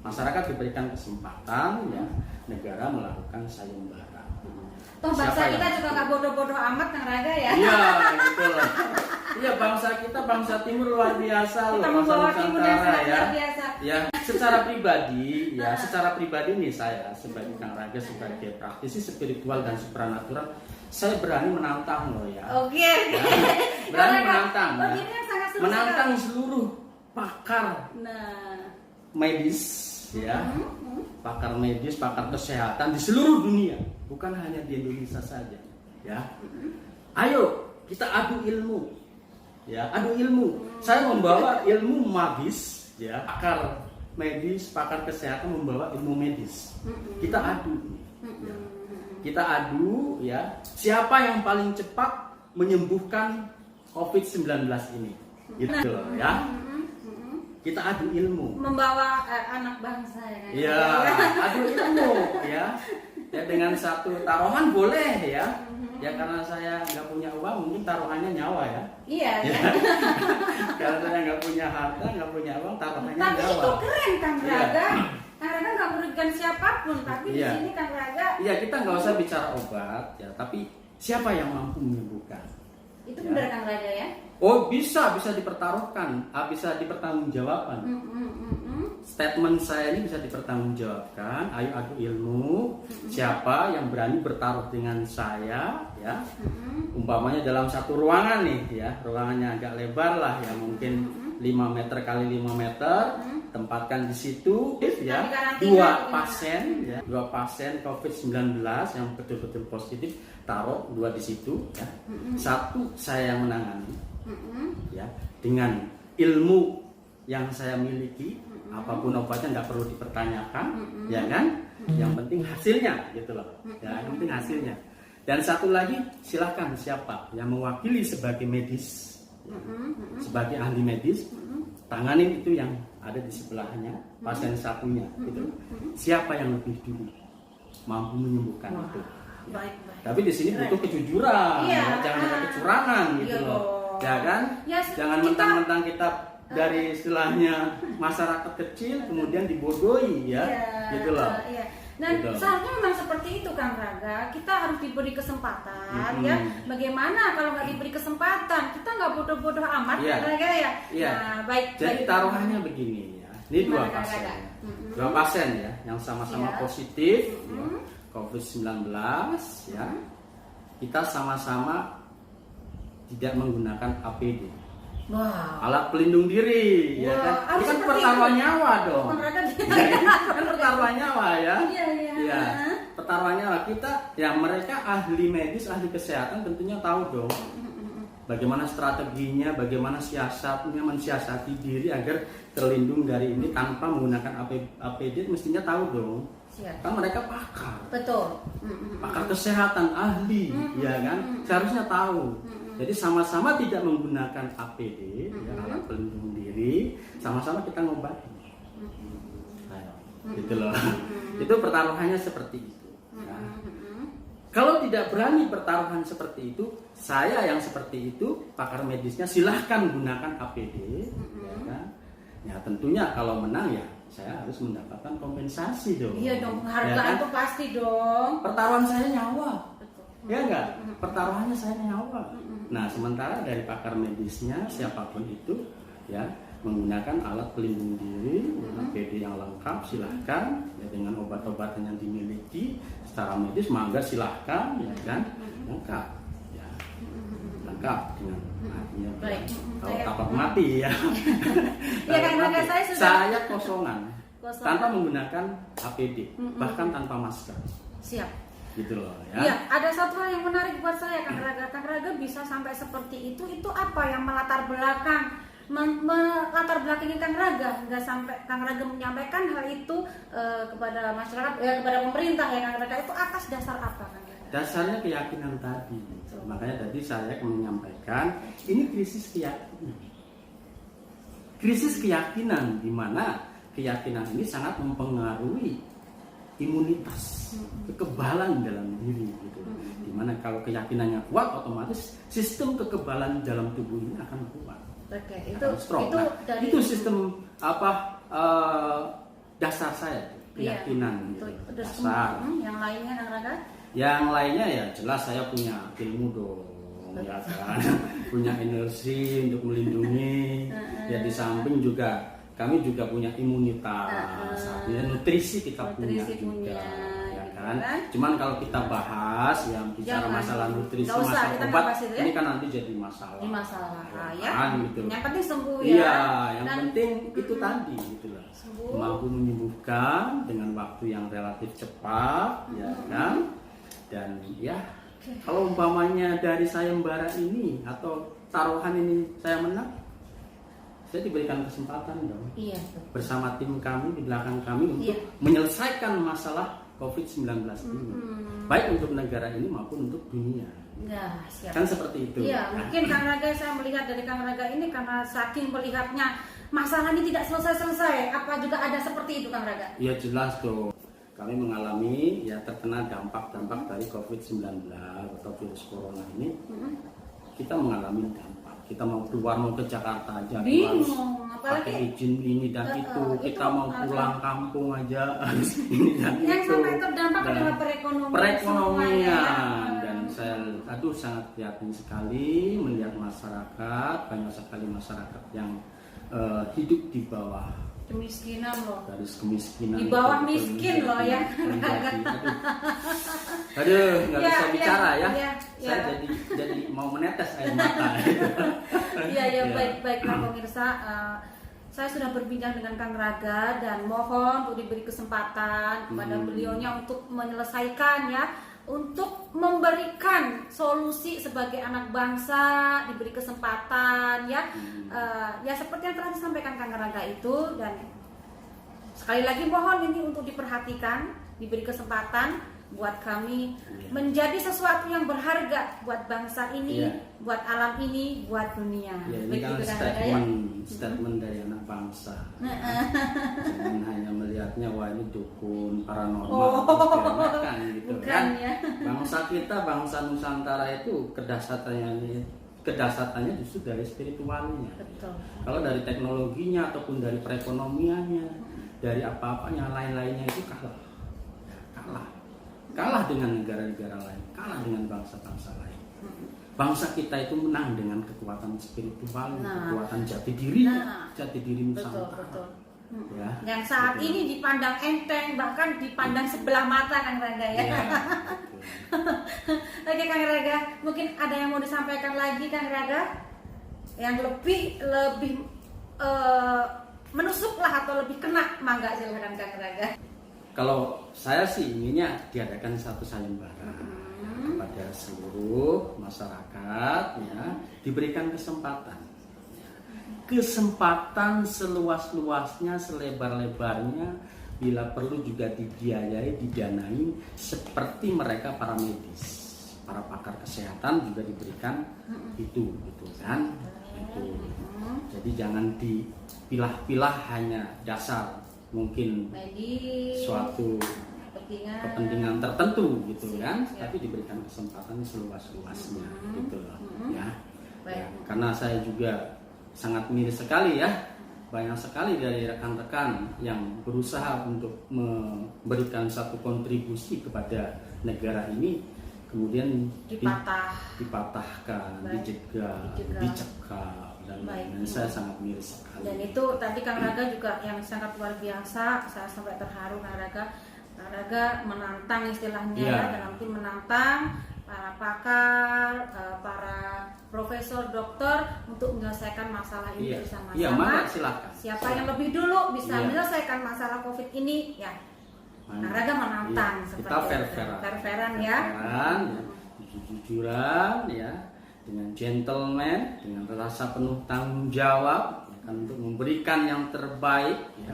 Masyarakat diberikan kesempatan, ya, negara melakukan sayembara. Toh bangsa kita juga nggak bodoh-bodoh amat Kang Raga ya. Iya, gitu loh. Iya, bangsa kita bangsa Timur luar biasa loh, Kita bangsa membawa Timur yang Nusantara sangat ya. luar biasa. Ya, secara pribadi nih saya sebagai Kang Raga sebagai praktisi spiritual dan supranatural, saya berani menantang loh ya. Oke. Ya, berani menantang. Oh, Ya. ini yang sangat seru Menantang sekali. seluruh pakar Nah. medis ya. Pakar medis, pakar kesehatan di seluruh dunia, bukan hanya di Indonesia saja, ya. Ayo kita adu ilmu, ya, adu ilmu. Saya membawa ilmu magis, ya, pakar medis, pakar kesehatan membawa ilmu medis. Kita adu, ya. Kita adu, ya. Siapa yang paling cepat menyembuhkan COVID-19 ini, gitu loh, ya. Kita adu ilmu. Membawa anak bangsa ya kan. Iya, adu ilmu ya. Ya dengan satu taruhan boleh ya. Ya karena saya nggak punya uang, mungkin taruhannya nyawa ya. Iya. Ya. Karena saya nggak punya harta, nggak punya uang, taruhannya Tapi nyawa. itu keren Kang Iya. Raga. Kang Raga nggak merugikan siapapun, tapi Iya. di sini Kang Raga Iya, kita nggak usah bicara obat ya, tapi siapa yang mampu menyembuhkan? itu Ya. benar Kang Raga ya. Oh bisa dipertaruhkan, bisa dipertanggungjawabkan. Statement saya ini bisa dipertanggungjawabkan. Ayo adu ilmu. Siapa yang berani bertaruh dengan saya, ya? Umpamanya dalam satu ruangan nih, ya, ruangannya agak lebar lah, ya, mungkin 5 meter kali 5 meter. Tempatkan di situ, ya, dua pasien COVID-19 yang betul-betul positif, taruh 2 di situ, ya. Satu saya yang menangani, ya, dengan ilmu yang saya miliki. Apapun obatnya nggak perlu dipertanyakan, ya kan? Yang penting hasilnya, gitu loh. Ya, yang penting hasilnya. Dan satu lagi, silahkan siapa yang mewakili sebagai medis, ya, sebagai ahli medis, tanganin itu yang ada di sebelahnya, pasien satunya, gitu. Siapa yang lebih dulu mampu menyembuhkan itu? Ya. Baik. Tapi di sini butuh kejujuran, Iya. ya, jangan ada kecurangan, gitu Iya loh. dong. Ya kan? Ya, Jangan kita- mentang-mentang kita dari istilahnya masyarakat kecil kemudian dibodohi ya, gitu loh. Iya. Dan Gitu. seharusnya memang seperti itu Kang Raga. Kita harus diberi kesempatan, ya. Bagaimana kalau nggak diberi kesempatan? Kita nggak bodoh-bodoh amat, Iya. Kang Raga ya. Iya. Nah, baik. Jadi baik. taruhannya begini ya. Ini dua Gimana, Kang pasien, Raga? dua pasien ya, yang sama-sama Iya. positif ya, COVID-19 ya. Kita sama-sama tidak menggunakan APD. Wah. Alat pelindung diri, ya Wah, kan? harus Ini kan seperti pertaruhan itu. nyawa dong. Kang Raga Kan pertaruhan nyawa ya. Iya, iya. Iya, pertaruhan nyawa kita, ya mereka ahli medis, ahli kesehatan tentunya tahu dong bagaimana strateginya, bagaimana siasatnya mensiasati diri agar terlindung dari ini tanpa menggunakan APD, mestinya tahu dong. Siap. Kan mereka pakar, Betul. pakar kesehatan, ahli, ya kan? Seharusnya tahu. Jadi sama-sama tidak menggunakan APD, ya, alat pelindung diri, sama-sama kita ngobati. Ayo, gitu loh. Itu pertaruhannya seperti itu. Ya. Kalau tidak berani pertaruhan seperti itu, saya yang seperti itu, pakar medisnya silahkan gunakan APD, ya kan? Ya tentunya kalau menang ya saya harus mendapatkan kompensasi dong. Iya dong, Ya penghargaan kan? itu pasti dong. Pertaruhan saya nyawa. Betul. Ya enggak? Pertaruhannya saya nyawa. Nah, sementara dari pakar medisnya siapapun itu ya menggunakan alat pelindung diri, APD yang lengkap silahkan ya, dengan obat-obatan yang dimiliki secara medis mangga silahkan ya kan lengkap ya lengkap dengan artinya Baik. kalau takut mati ya. Ya kan Raga, saya sudah Saya kosongan Kosongan. tanpa menggunakan APD bahkan tanpa masker siap. gitu loh ya. Iya, ada satu hal yang menarik buat saya Kang Raga. Kang Raga bisa sampai seperti itu apa yang melatar belakang melatar belakangnya Kang Raga nggak sampai Kang Raga menyampaikan hal itu kepada masyarakat, kepada pemerintah ya Kang Raga, itu atas dasar apa Kang Raga? Dasarnya keyakinan tadi. Makanya tadi saya menyampaikan ini krisis keyakinan. Krisis keyakinan di mana keyakinan ini sangat mempengaruhi imunitas, kekebalan dalam diri gitu. Dimana kalau keyakinannya kuat, otomatis sistem kekebalan dalam tubuh ini akan kuat. Oke, Akan strong. itu Nah, dari itu sistem apa dasar saya, keyakinan gitu. Terus Dasar. yang lainnya Kang Raga? Yang lainnya ya jelas saya punya ilmu dong, ya kan, punya energi untuk melindungi. Ya di samping juga kami juga punya imunitas, artinya nutrisi kita punya juga, ya kan. Cuman kalau kita bahas yang bicara masalah nutrisi, masalah obat, ini kan nanti jadi masalah. Ini masalah ya. Kan, gitu. Yang penting sembuh ya. Iya, yang penting itu tadi gitu loh. Mampu menyembuhkan dengan waktu yang relatif cepat, ya kan. Dan ya, kalau umpamanya dari sayembara ini atau taruhan ini saya menang, saya diberikan kesempatan dong. Iya. Bersama tim kami di belakang kami untuk menyelesaikan masalah COVID-19 ini, baik untuk negara ini maupun untuk dunia. Ya, siap. Kan seperti itu. Iya, mungkin Kang Raga, saya melihat dari Kang Raga ini karena saking melihatnya masalah ini tidak selesai-selesai. Apa juga ada seperti itu Kang Raga? Ya jelas dong. Kami mengalami ya terkena dampak-dampak dari COVID-19 atau virus corona ini. Kita mengalami dampak. Kita mau keluar, mau ke Jakarta aja bingung, pakai izin ini dan itu. Kita mau pulang kampung aja harus ini dan yang itu. sampai terdampak adalah perekonomian. Dan saya sangat prihatin sekali melihat masyarakat, banyak sekali masyarakat yang hidup di bawah kemiskinan loh, garis kemiskinan, di bawah miskin loh ya. Aduh, nggak bisa bicara ya. Saya jadi mau menetes air mata. Iya, baik pemirsa. Saya sudah berbincang dengan Kang Raga dan mohon untuk diberi kesempatan kepada beliaunya untuk menyelesaikan ya, untuk memberikan solusi sebagai anak bangsa, diberi kesempatan ya. Ya seperti yang telah disampaikan Kang Raga itu, dan sekali lagi mohon ini untuk diperhatikan, diberi kesempatan buat kami menjadi sesuatu yang berharga buat bangsa ini, buat alam ini, buat dunia. Ya, ini kan statement dari anak bangsa. Jangan hanya melihatnya wah ini dukun paranormal, gitu bukan, kan? Ya. Bangsa kita, bangsa Nusantara itu kedasatannya justru dari spiritualnya. Betul. Kalau dari teknologinya ataupun dari perekonomiannya, dari apa-apanya lain-lainnya itu kalah dengan negara-negara lain, kalah dengan bangsa-bangsa lain. Bangsa kita itu menang dengan kekuatan spiritual, kekuatan jati diri Nusantara. Betul. Ya, yang saat ini dipandang enteng, bahkan dipandang sebelah mata Kang Raga ya. Oke Kang Raga, mungkin ada yang mau disampaikan lagi Kang Raga yang lebih menusuk lah atau lebih kena, mangga silakan Kang Raga. Kalau saya sih inginnya diadakan satu sayembara kepada seluruh masyarakat, ya, diberikan kesempatan seluas-luasnya, selebar-lebarnya, bila perlu juga dibiayai, didanai, seperti mereka para medis, para pakar kesehatan juga diberikan itu kan, itu. Jadi jangan dipilah-pilah hanya dasar mungkin suatu kepentingan tertentu gitu kan, tapi diberikan kesempatan seluas-luasnya gitu loh ya. Karena saya juga sangat miris sekali ya, banyak sekali dari rekan-rekan yang berusaha untuk memberikan satu kontribusi kepada negara ini kemudian dipatahkan, dijegal, dicekal. Dan saya sangat miris sekali. Dan itu tadi Kang Raga juga yang sangat luar biasa, saya sampai terharu Kang Raga menantang istilahnya, dan nanti menantang para pakar, para profesor, dokter untuk menyelesaikan masalah ini bersama-sama. Iya, silakan. Siapa yang lebih dulu bisa menyelesaikan masalah COVID ini, ya Kang Raga menantang seperti kita fair-fairan ya. Jujur-jujuran ya, dengan gentleman, dengan rasa penuh tanggung jawab, ya kan, untuk memberikan yang terbaik, ya,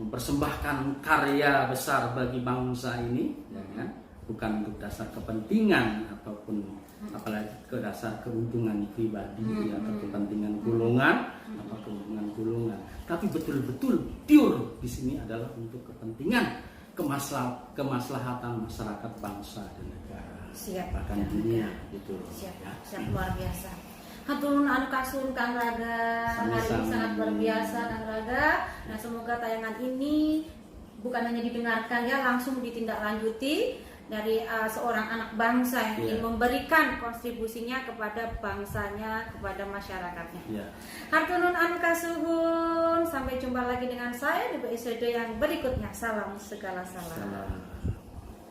mempersembahkan karya besar bagi bangsa ini, ya kan, bukan untuk dasar kepentingan ataupun apalagi ke dasar keuntungan pribadi atau kepentingan golongan, tapi betul-betul pure di sini adalah untuk kepentingan kemaslahatan masyarakat, bangsa dan negara. Siap. Bahkan dunia gitu. Siap luar biasa. Haturun anu kasun Kang Raga, hari ini Sami-sami. sangat luar biasa Kang Raga. Nah semoga tayangan ini bukan hanya didengarkan ya, langsung ditindaklanjuti dari seorang anak bangsa yang ingin Iya. memberikan kontribusinya kepada bangsanya, kepada masyarakatnya. Ya. Hartunun anu kasuhun, sampai jumpa lagi dengan saya di episode yang berikutnya. Salam segala salam. Salam.